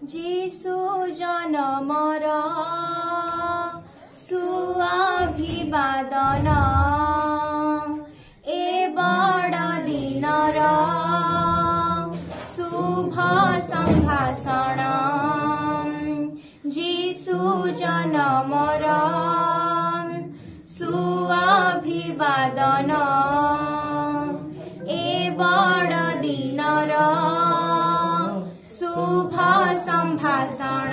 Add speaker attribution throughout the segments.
Speaker 1: जीशु जन्मर सुअभिवादन ए बड़ दिनर शुभ संभाषण जीशु जन्मर सुअभिवादन ए बड़ दिनर शुभ संभाषण।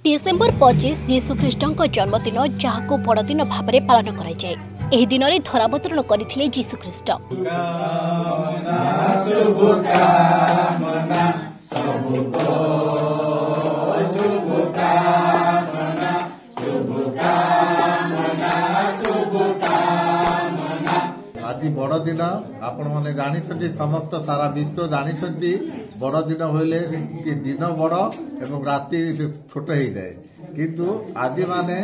Speaker 2: डिसेम्बर 25 जीशुख्रीष्टଙ୍କ जन्मदिन जहाको बड़दिन भाव में पालन कराए। एही दिन में धरावतरण करथिले जीशुख्रीष्ट।
Speaker 3: आज बड़दिन आपण मैंने जानी समस्त सारा विश्व जानी बड़दिन होइले कि दिन बड़ एवं राति छोट हो जाए किंतु आज माने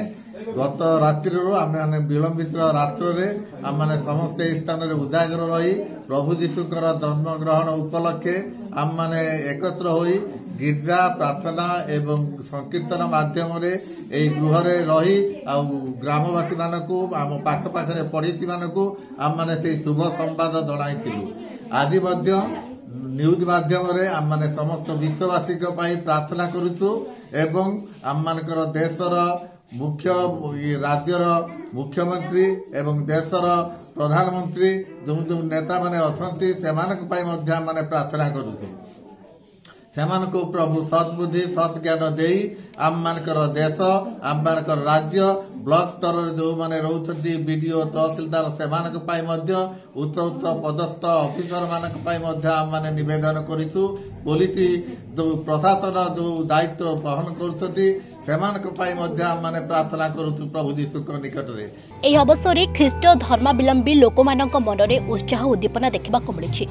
Speaker 3: गत रात्रि आम मैंने विलंबित रात्रे आम मैंने समस्त स्थान में उजागर रही प्रभु जीशुकर जन्म ग्रहण उपलक्षे आम मैंने एकत्र होई गिर्जा प्रार्थना एवं संकीर्तन माध्यम गृह रही ग्रामवासी मानकू आम पाखपाखे पड़ोशी मानकू आम मैंने से शुभ संवाद जनाई। आज न्यूज माध्यम आम मैंने समस्त विश्ववासी प्रार्थना करुचु एवं आम मानकर देशर मुख्य राज्यर मुख्यमंत्री एवं देशर प्रधानमंत्री जो जो नेता माने अछंती सेमानक पई मध्य माने प्रार्थना करुचु सेमानक प्रभु सद्बुद्धि सत् ज्ञान देई आम मानकर देश आम मानकर राज्य ब्लॉक स्तर जो माने रहउछंती बीडीओ तहसीलदार सेमानक पई मध्य उच्च उच्च पदस्थ ऑफिसर मानक पई मध्य आम माने निवेदन करिसु पुलिस जो प्रशासन जो दायित्व वहन करुछंती सेमानक पई मध्य आम माने प्रार्थना करुछु प्रभु जीशुक निकट रे।
Speaker 2: एही अवसर रे ख्रीष्ट धर्मावलंबी लोकमानक मनरे उत्साह उद्दीपना देखा मिली।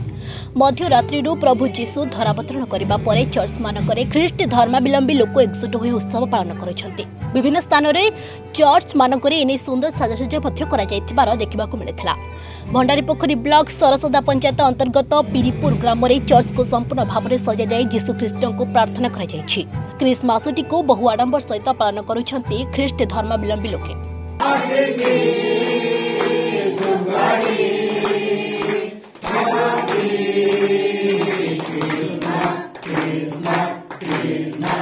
Speaker 2: मध्यरात्रि प्रभु जीशु धरावतरण करबा परे चर्च मानकरे ख्रीष्ट धर्मावलंबी लोक एकजुट होई उत्सव पालन करुछंती। विभिन्न स्थान रे चर्च मानकरे एने सुंदर साजसज्जा मध्य करा जायतिबार देखा मिलिथिला। भंडारीपोखरी ब्लॉक सरसदा पंचायत अंतर्गत पिरीपुर ग्राम रे चर्च को संपूर्ण भाव में सजा जाय जीशुख्रीष्ट को प्रार्थना करा जायछि। क्रिसमासटी को बहु आडंबर सहित पालन करुछंती ख्रीष्ट धर्मावलंबी लोके।
Speaker 4: Christmas, Christmas, Christmas.